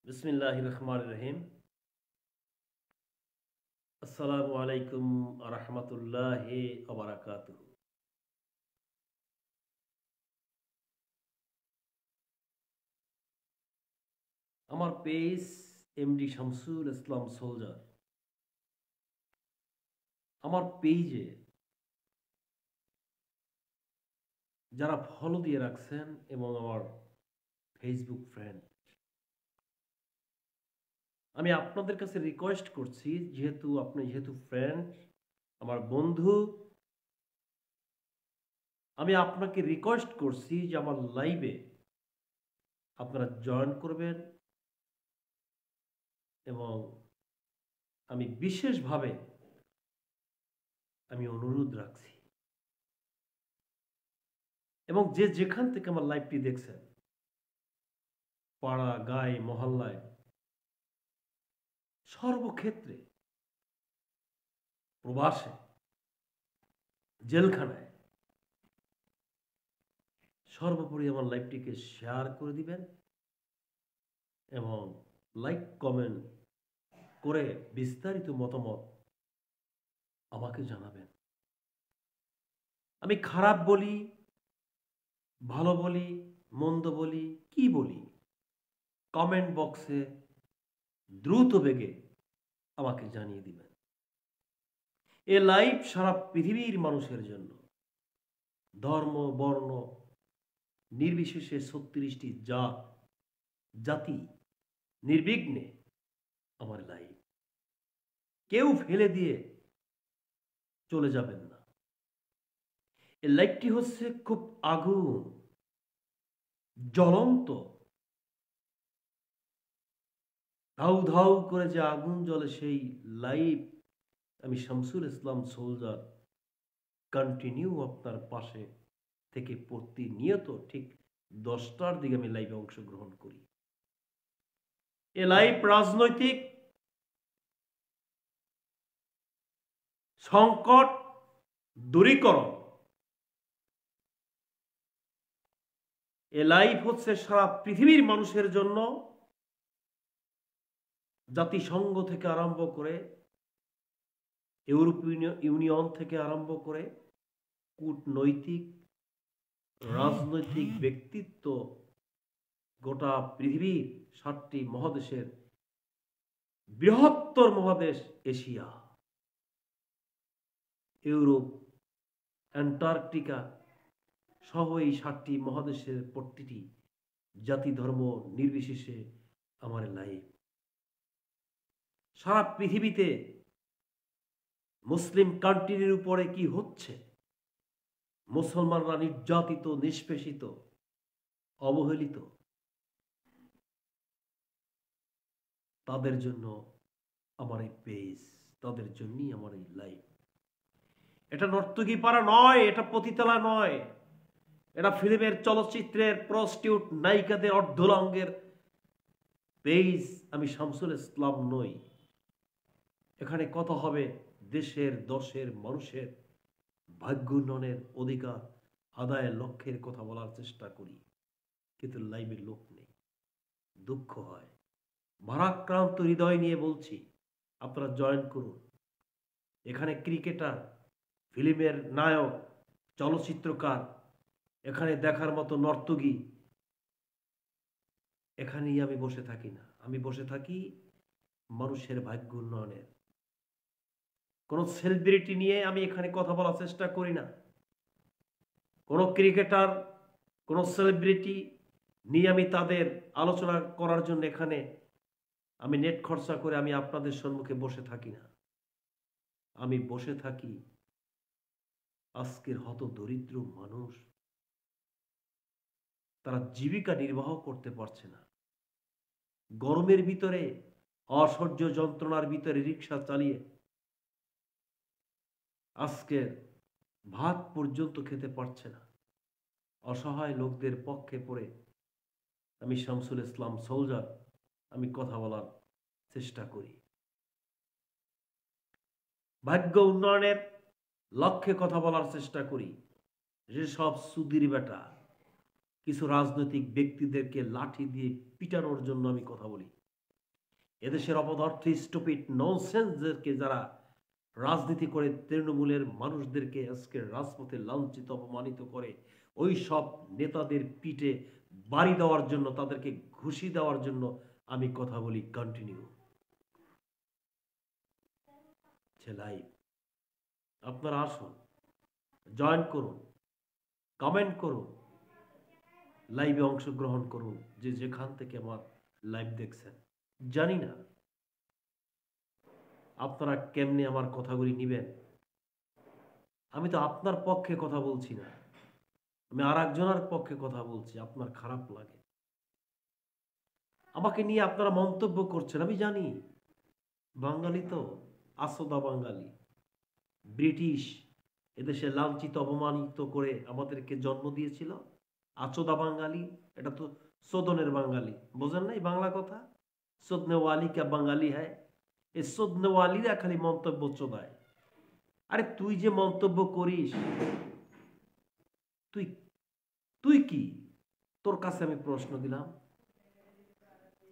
বিসমিল্লাহির রহমানির রহিম। আসসালামু আলাইকুম ওয়া রাহমাতুল্লাহি ওয়া বারাকাতুহু। আমার page MD Shamsul Islam soldier. আমার পেজে যারা ফলো দিয়ে রাখছেন এবং আমার ফেসবুক ফ্রেন্ড, আমি আপনাদের কাছে রিকোয়েস্ট করছি, যেহেতু ফ্রেন্ড, আমার বন্ধু, আমি আপনাকে রিকোয়েস্ট করছি যে আমার লাইভে আপনারা জয়েন করবেন এবং আমি বিশেষভাবে অনুরোধ রাখছি এবং যে যেখান থেকে আমার লাইভটি দেখছেন, পাড়া গায়ে মহল্লায়, সর্বক্ষেত্রে, প্রবাসে, জেলখানায়, সর্বোপরি আমার লাইভটিকে শেয়ার করে দিবেন এবং লাইক কমেন্ট করে বিস্তারিত মতামত আমাকে জানাবেন। আমি খারাপ বলি, ভালো বলি, মন্দ বলি, কি বলি, কমেন্ট বক্সে দ্রুত বেগে আমাকে জানিয়ে দিবেন। এ লাইভ সারা পৃথিবীর মানুষের জন্য, ধর্ম বর্ণ নির্বিশেষে ৩৬টি জাতি নির্বিঘ্নে আমার লাইভ। কেউ ফেলে দিয়ে চলে যাবেন না। এই লাইভটি হচ্ছে খুব আগুন, জ্বলন্ত, ধাউ ধাউ করে যে আগুন জ্বলে, সেই লাইভ আমি শামসুল ইসলাম সোলজার কন্টিনিউ আপনার পাশে থেকে প্রতিনিয়ত ঠিক 10টার দিকে আমি লাইভে অংশগ্রহণ করি। এ লাইভ রাজনৈতিক সংকট দূরীকরণ, এ লাইভ হচ্ছে সারা পৃথিবীর মানুষের জন্য, জাতিসংঘ থেকে আরম্ভ করে, ইউরোপীয় ইউনিয়ন থেকে আরম্ভ করে, কূটনৈতিক রাজনৈতিক ব্যক্তিত্ব, গোটা পৃথিবীর 7টি মহাদেশের বৃহত্তর মহাদেশ এশিয়া, ইউরোপ, অ্যান্টার্কটিকা সহ এই 7টি মহাদেশের প্রতিটি জাতি ধর্ম নির্বিশেষে আমার লাইভ। সারা পৃথিবীতে মুসলিম কান্ট্রির উপরে কি হচ্ছে, মুসলমানরা নির্যাতিত, নিষ্পেষিত, অবহেলিত, তাদের জন্য আমার এই পেজ, তাদের জন্যই আমার এই লাইভ। এটা নর্তকী পাড়া নয়, এটা পতিতালা নয়, এটা ফিল্মের চলচ্চিত্রের প্রস্টিটিউট নায়িকাদের অর্ধলঙ্গের পেজ আমি শামসুল ইসলাম নই। এখানে কথা হবে দেশের, দশের মানুষের ভাগ্য উন্নয়নের, অধিকার আদায়ের লক্ষ্যের কথা বলার চেষ্টা করি, কিন্তু লাইভে লোক নেই। দুঃখ হয়, ভারাক্রান্ত হৃদয় নিয়ে বলছি, আপনারা জয়েন করুন। এখানে ক্রিকেটার, ফিল্মের নায়ক, চলচ্চিত্রকার, এখানে দেখার মতো নর্তকী, এখানেই আমি বসে থাকি না। আমি বসে থাকি মানুষের ভাগ্য উন্নয়নের। কোনো সেলিব্রিটি নিয়ে আমি এখানে কথা বলার চেষ্টা করি না। কোনো ক্রিকেটার, কোনো সেলিব্রিটি নিয়ে আমি তাদের আলোচনা করার জন্য এখানে আমি নেট খরচা করে আমি আপনাদের সম্মুখে বসে থাকি না। আমি বসে থাকি আজকের হত দরিদ্র মানুষ, তারা জীবিকা নির্বাহ করতে পারছে না। গরমের ভিতরে, অসহ্য যন্ত্রণার ভিতরে রিক্সা চালিয়ে আজকের ভাত পর্যন্ত খেতে পারছে না। অসহায় লোকদের পক্ষে পড়ে আমি শামসুল ইসলাম সোলজার আমি কথা বলার চেষ্টা করি। ভাগ্য উন্নয়নের লক্ষ্যে কথা বলার চেষ্টা করি। যেসব সুদির বেটা কিছু রাজনৈতিক ব্যক্তিদেরকে লাঠি দিয়ে পিটানোর জন্য আমি কথা বলি। এদেশের অপদার্থ স্টুপিড ননসেন্সদেরকে যারা রাজনীতি করে তৃণমূলের মানুষদেরকে আজকে রাজপথে লাঞ্ছিত অপমানিত করে, ওই সব নেতাদের পিঠে বাড়ি দেওয়ার জন্য, তাদেরকে ঘুষি দেওয়ার জন্য আমি কথা বলি কন্টিনিউ। লাইভ আপনারা আসুন, জয়েন করুন, কমেন্ট করুন, লাইভে অংশগ্রহণ করুন, যে যেখান থেকে আমার লাইভ দেখছেন। জানি না আপনারা কেমনে আমার কথাগুলি নিবেন। আমি তো আপনার পক্ষে কথা বলছি না, আমি আর একজনের পক্ষে কথা বলছি। আপনার খারাপ লাগে, আমাকে নিয়ে আপনারা মন্তব্য করছেন, আমি জানি। বাঙালি তো আসোদা বাঙালি, ব্রিটিশ এদেশে লাঞ্ছিত অপমানিত করে আমাদেরকে জন্ম দিয়েছিল। আচোদা বাঙালি, এটা তো সোদনের বাঙালি, বোঝেন না এই বাংলা কথা? সোদনেওয়ালি কে বাঙালি হ্যায়, এই সোদনেওয়ালিরা খালি মন্তব্য চোদায়। আরে তুই যে মন্তব্য করিস, তুই তুই কি? তোর কাছে আমি প্রশ্ন দিলাম,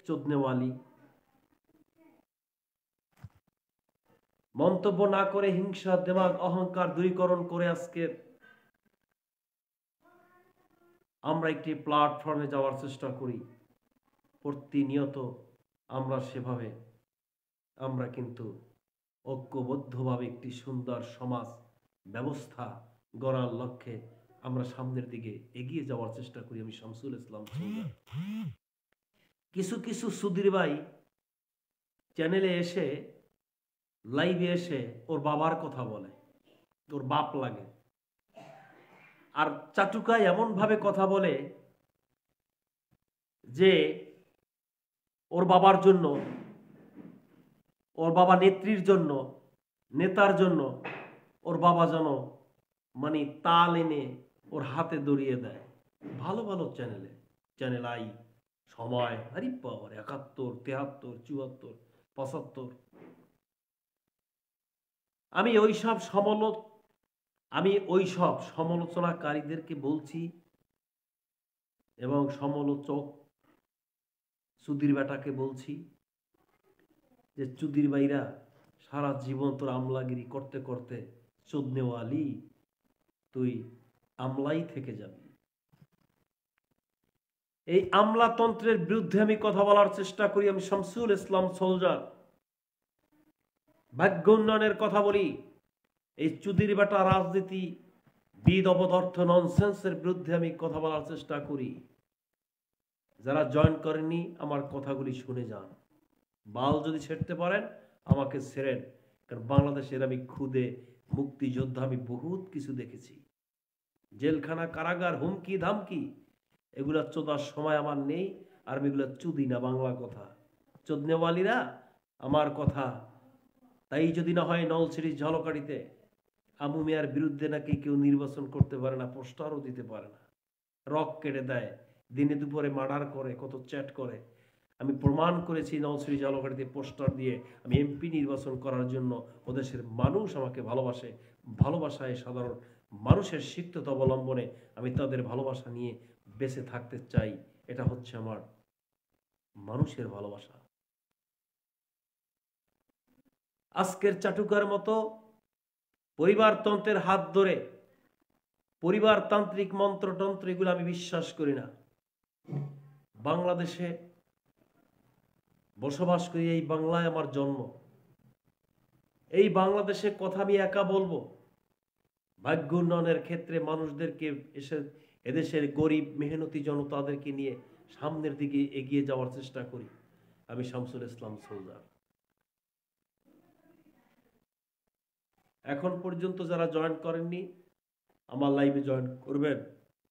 চোদনেওয়ালি। মন্তব্য না করে হিংসা, দেমাগ, অহংকার দূরীকরণ করে আজকে আমরা একটি প্ল্যাটফর্মে যাওয়ার চেষ্টা করি। প্রতিনিয়ত আমরা সেভাবে আমরা কিন্তু ঐক্যবদ্ধভাবে একটি সুন্দর সমাজ ব্যবস্থা গড়ার লক্ষ্যে আমরা সামনের দিকে এগিয়ে যাওয়ার চেষ্টা করি। আমি শামসুল ইসলাম সুলতান। কিছু কিছু সুধীর ভাই চ্যানেলে এসে, লাইভে এসে ওর বাবার কথা বলে, ওর বাপ লাগে। আর চাটুকায় এমন ভাবে কথা বলে যে ওর বাবার জন্য, ওর বাবা নেত্রীর জন্য, নেতার জন্য ওর বাবা যেন মানে তাল এনে ওর হাতে ধরিয়ে দেয়। ভালো ভালো চ্যানেলে, চ্যানেল আই, সময়, আরে বাবার 71, 73, 74, 75। আমি ওইসব সমালোচনাকারীদেরকে বলছি, এবং সমালোচক চুদির বেটাকে বলছি যে চুদির ভাইরা সারা জীবন তোর আমলাগিরি করতে করতে চোদনেওয়ালি, তুই আমলাই থেকে যাবি। এই আমলাতন্ত্রের বিরুদ্ধে আমি কথা বলার চেষ্টা করি। আমি শামসুল ইসলাম সোলজার ভাগ্য উন্নয়নের কথা বলি। এই চুদির বেটা রাজনীতি বিদ অপদার্থ ননসেন্সের বিরুদ্ধে আমি কথা বলার চেষ্টা করি। যারা জয়েন করেননি আমার কথাগুলি শুনে যান। বাল যদি ছেড়তে পারেন আমাকে ছেড়েন, কারণ বাংলাদেশের আমি খুদে মুক্তিযোদ্ধা, আমি বহুত কিছু দেখেছি। জেলখানা, কারাগার, হুমকি ধামকি, এগুলা চোদার সময় আমার নেই। আর আমি এগুলা চুদি না, বাংলা কথা। চোদনেওয়ালিরা আমার কথা, তাই যদি না হয় নলছিটির ঝলকারিতে আমু মিয়ার বিরুদ্ধে নাকি কেউ নির্বাচন করতে পারে না, পোস্টারও দিতে পারে না, রক কেটে দেয়, দিনে দুপুরে মার্ডার করে, কত চ্যাট করে। আমি প্রমাণ করেছি নলছিটি ঝলকারিতে পোস্টার দিয়ে আমি এমপি নির্বাচন করার জন্য। ওদেশের মানুষ আমাকে ভালোবাসে, ভালোবাসায় সাধারণ মানুষের সিক্ততা অবলম্বনে আমি তাদের ভালোবাসা নিয়ে বেঁচে থাকতে চাই। এটা হচ্ছে আমার মানুষের ভালোবাসা। আজকের চাটুকার মতো পরিবারতন্ত্রের হাত ধরে, পরিবারতান্ত্রিক মন্ত্রতন্ত্র, এগুলো আমি বিশ্বাস করি না। বাংলাদেশে বসবাস করি, এই বাংলায় আমার জন্ম। এই বাংলাদেশে কথা আমি একা বলবো। ভাগ্য উন্নয়নের ক্ষেত্রে মানুষদেরকে এদেশের গরিব মেহনতি জনতাদেরকে নিয়ে সামনের দিকে এগিয়ে যাওয়ার চেষ্টা করি। আমি শামসুল ইসলাম সোলজার। এখন পর্যন্ত যারা জয়েন করেননি আমার লাইভে জয়েন করবেন,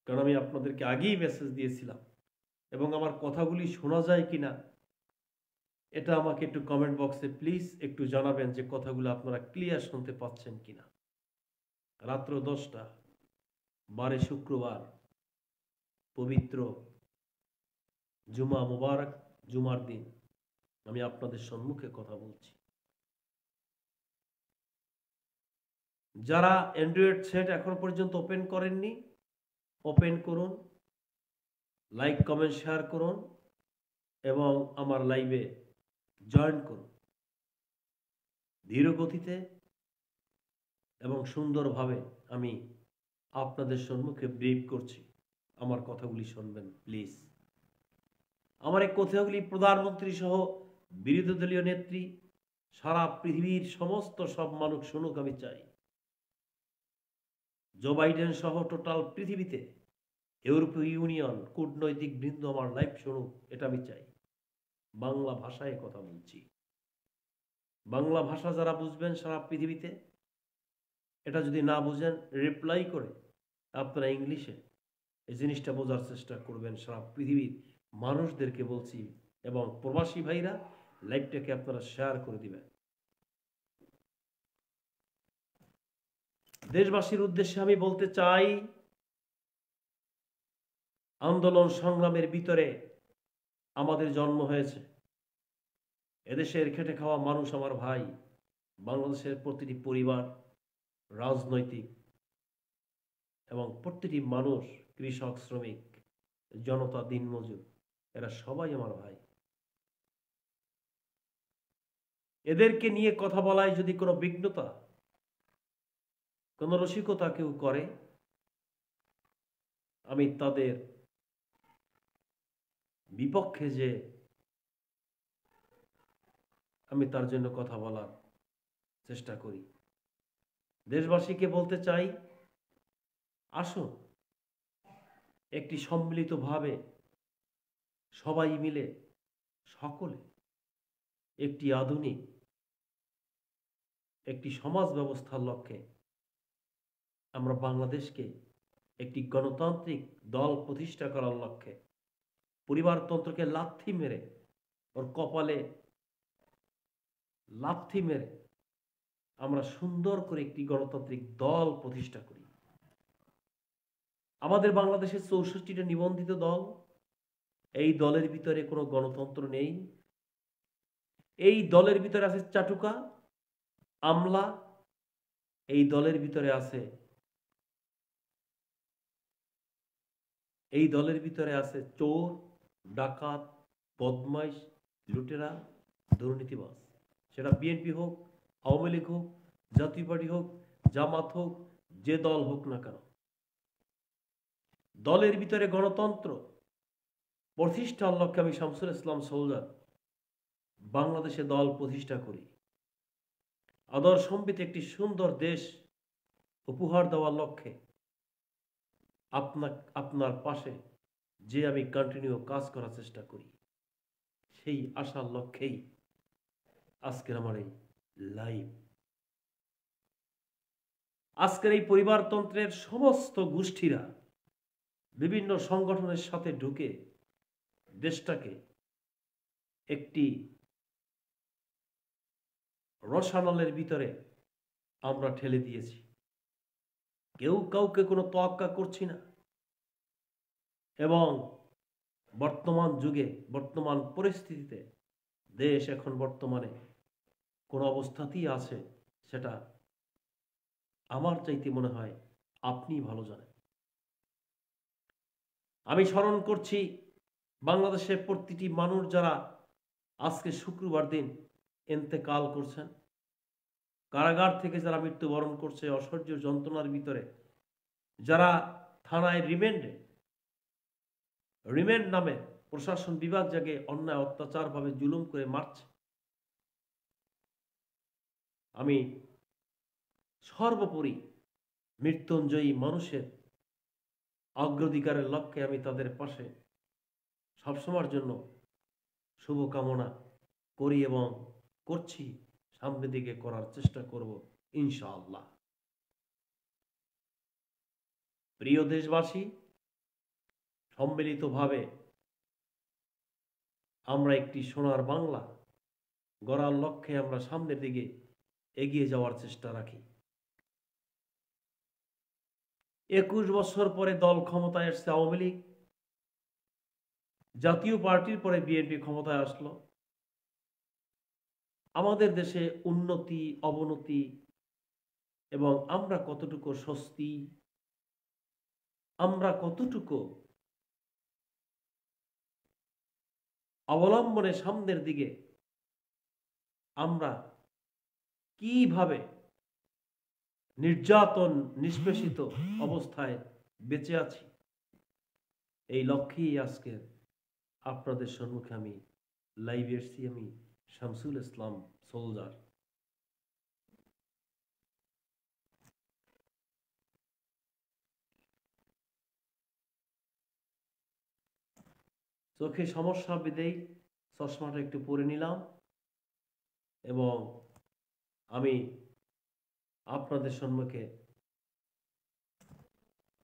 কারণ আমি আপনাদেরকে আগেই মেসেজ দিয়েছিলাম। এবং আমার কথাগুলি শোনা যায় কিনা এটা আমাকে একটু কমেন্ট বক্সে প্লিজ একটু জানাবেন, যে কথাগুলো আপনারা ক্লিয়ার শুনতে পাচ্ছেন কিনা। রাত্র 10টা, 12 শুক্রবার, পবিত্র জুমা মুবারক, জুমার দিন আমি আপনাদের সম্মুখে কথা বলছি। যারা অ্যান্ড্রয়েড সেট এখন পর্যন্ত ওপেন করেননি, ওপেন করুন, লাইক কমেন্ট শেয়ার করুন এবং আমার লাইভে জয়েন করুন। ধীর গতিতে এবং সুন্দরভাবে আমি আপনাদের সম্মুখে ব্রিফ করছি। আমার কথাগুলি শুনবেন প্লিজ। আমার এই কথাগুলি প্রধানমন্ত্রী সহ বিরোধী দলীয় নেত্রী সারা পৃথিবীর সমস্ত সব মানুষ শুনুক আমি চাই। জো বাইডেন সহ টোটাল পৃথিবীতে ইউরোপীয় ইউনিয়ন কূটনৈতিক বৃন্দ আমার লাইভ শুনুক, এটা আমি চাই। বাংলা ভাষায় কথা বলছি। বাংলা ভাষা যারা বুঝবেন সারা পৃথিবীতে, এটা যদি না বুঝেন রিপ্লাই করে আপনারা ইংলিশে এই জিনিসটা বোঝার চেষ্টা করবেন। সারা পৃথিবীর মানুষদেরকে বলছি এবং প্রবাসী ভাইরা লাইভটাকে আপনারা শেয়ার করে দিবেন। দেশবাসীর উদ্দেশ্যে আমি বলতে চাই, আন্দোলন সংগ্রামের ভিতরে আমাদের জন্ম হয়েছে। এদেশের খেটে খাওয়া মানুষ আমার ভাই। বাংলাদেশের প্রতিটি পরিবার, রাজনৈতিক এবং প্রতিটি মানুষ, কৃষক, শ্রমিক, জনতা, দিনমজুর, এরা সবাই আমার ভাই। এদেরকে নিয়ে কথা বলায় যদি কোনো বিঘ্নতা, কোনো রসিকতা কেউ করে, আমি তাদের বিপক্ষে যে আমি তার জন্য কথা বলার চেষ্টা করি। দেশবাসীকে বলতে চাই, আসুন একটি সম্মিলিতভাবে সবাই মিলে সকলে একটি আধুনিক একটি সমাজ ব্যবস্থার লক্ষ্যে আমরা বাংলাদেশকে একটি গণতান্ত্রিক দল প্রতিষ্ঠা করার লক্ষ্যে পরিবারতন্ত্রকে লাথি মেরে, ওর কপালে লাথি মেরে আমরা সুন্দর করে একটি গণতান্ত্রিক দল প্রতিষ্ঠা করি। আমাদের বাংলাদেশের 64টা নিবন্ধিত দল, এই দলের ভিতরে কোনো গণতন্ত্র নেই। এই দলের ভিতরে আছে চাটুকা, আমলা, এই দলের ভিতরে আছে চোর, ডাকাত, বদমাইশ, লুটেরা, দুর্নীতিবাজ। সেটা বিএনপি হোক, আওয়ামী লীগ হোক, জাতীয় পার্টি হোক, জামাত হোক, যে দল হোক না কেন, দলের ভিতরে গণতন্ত্র প্রতিষ্ঠার লক্ষ্যে আমি শামসুল ইসলাম সোলজার বাংলাদেশে দল প্রতিষ্ঠা করি। আদর্শ সম্বিত একটি সুন্দর দেশ উপহার দেওয়ার লক্ষ্যে আপনার পাশে যে আমি কন্টিনিউ কাজ করার চেষ্টা করি, সেই আশার লক্ষ্যেই আজকের আমার এই লাইভ। আজকের এই পরিবারতন্ত্রের সমস্ত গোষ্ঠীরা বিভিন্ন সংগঠনের সাথে ঢুকে দেশটাকে একটি রসানলের ভিতরে আমরা ঠেলে দিয়েছি। কেউ কাউকে কোনো তোয়াক্কা করছি না এবং বর্তমান যুগে, বর্তমান পরিস্থিতিতে দেশ এখন বর্তমানে কোন অবস্থাতেই আছে সেটা আমার চাইতে মনে হয় আপনি ভালো জানেন। আমি স্মরণ করছি বাংলাদেশের প্রতিটি মানুষ যারা আজকে শুক্রবার দিন ইন্তেকাল করছেন, কারাগার থেকে যারা মৃত্যুবরণ করছে অসহ্য যন্ত্রণার ভিতরে, যারা থানায় রিমান্ড নামে প্রশাসন বিভাগ জাগে অন্যায় অত্যাচার ভাবে জুলুম করে মারছে, আমি সর্বোপরি মৃত্যুঞ্জয়ী মানুষের অগ্রাধিকারের লক্ষ্যে আমি তাদের পাশে সবসময়ের জন্য শুভকামনা করি এবং করছি, সামনের দিকে করার চেষ্টা করব ইনশাআল্লাহ। প্রিয় দেশবাসী, সম্মিলিতভাবে আমরা একটি সোনার বাংলা গড়ার লক্ষ্যে আমরা সামনের দিকে এগিয়ে যাওয়ার চেষ্টা রাখি। 21 বছর পরে দল ক্ষমতায় আসছে আওয়ামী লীগ, জাতীয় পার্টির পরে বিএনপি ক্ষমতায় আসলো। আমাদের দেশে উন্নতি, অবনতি এবং আমরা কতটুকু স্বস্তি, আমরা কতটুকু অবলম্বনে সামনের দিকে আমরা কিভাবে নির্যাতন নিষ্পেষিত অবস্থায় বেঁচে আছি, এই লক্ষ্যেই আজকে আপনাদের সম্মুখে আমি লাইভে এসেছি। আমি শামসুল ইসলাম সোলজার। চোখে সমস্যা বিধেই চশমাটা একটু পরে নিলাম এবং আমি আপনাদের সম্মুখে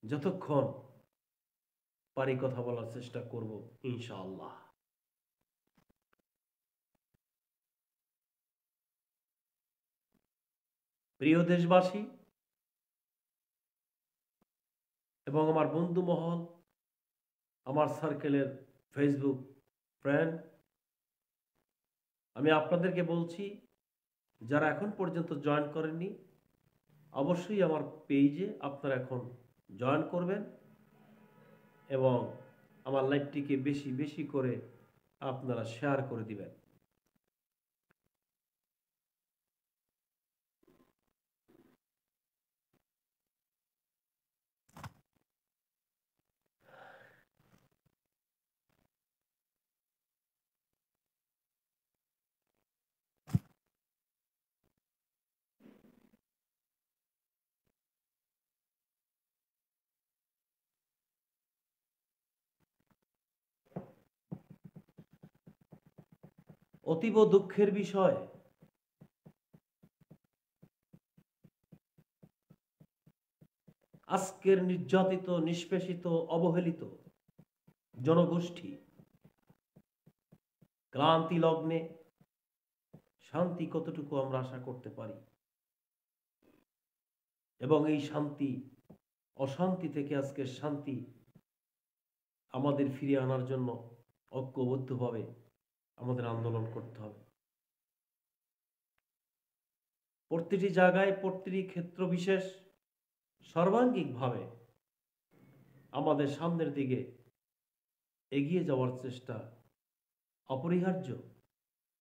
যতক্ষণ পারি কথা বলার চেষ্টা করব ইনশাআল্লাহ। প্রিয় দেশবাসী এবং আমার বন্ধু মহল, আমার সার্কেলের ফেসবুক ফ্রেন্ড, আমি আপনাদেরকে বলছি, যারা এখন পর্যন্ত জয়েন করেননি অবশ্যই আমার পেজে আপনারা এখন জয়েন করবেন এবং আমার লাইভটিকে বেশি বেশি করে আপনারা শেয়ার করে দিবেন। অতীব দুঃখের বিষয়, আজকের নির্যাতিত নিষ্পেষিত অবহেলিত জনগোষ্ঠী ক্লান্তি লগ্নে শান্তি কতটুকু আমরা আশা করতে পারি এবং এই শান্তি অশান্তি থেকে আজকে শান্তি আমাদের ফিরিয়ে আনার জন্য ঐক্যবদ্ধভাবে আমাদের আন্দোলন করতে হবে। প্রতিটি জায়গায় প্রতিটি ক্ষেত্র বিশেষ সর্বাঙ্গিকভাবে আমাদের সামনের দিকে এগিয়ে যাওয়ার চেষ্টা অপরিহার্য,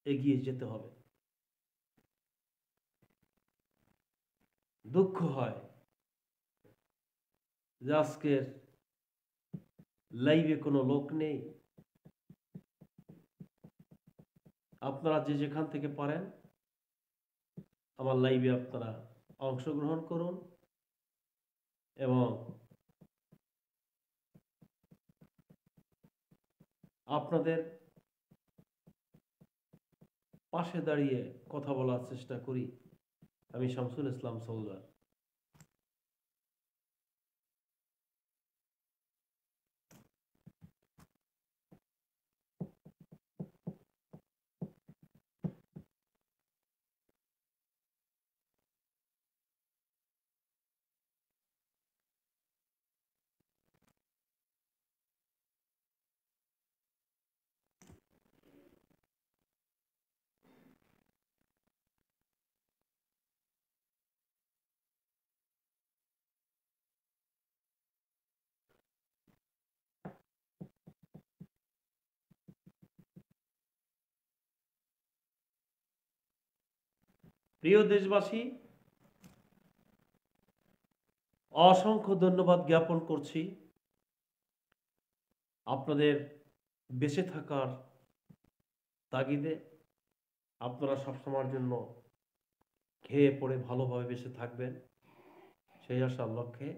এগিয়ে যেতে হবে। দুঃখ হয় যে আজকের লাইভে কোনো লোক নেই। আপনারা যে যেখান থেকে পারেন আমার লাইভে আপনারা অংশগ্রহণ করুন এবং আপনাদের পাশে দাঁড়িয়ে কথা বলার চেষ্টা করি। আমি শামসুল ইসলাম সোলজার। প্রিয় দেশবাসী, অসংখ্য ধন্যবাদ জ্ঞাপন করছি আপনাদের বেঁচে থাকার তাগিদে। আপনারা সবসময়ের জন্য খেয়ে পড়ে ভালোভাবে বেঁচে থাকবেন, সেই আশার লক্ষ্যে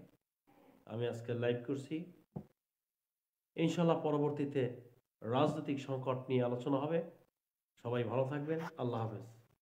আমি আজকে লাইভ করছি। ইনশাল্লাহ পরবর্তীতে রাজনৈতিক সংকট নিয়ে আলোচনা হবে। সবাই ভালো থাকবেন। আল্লাহ হাফেজ।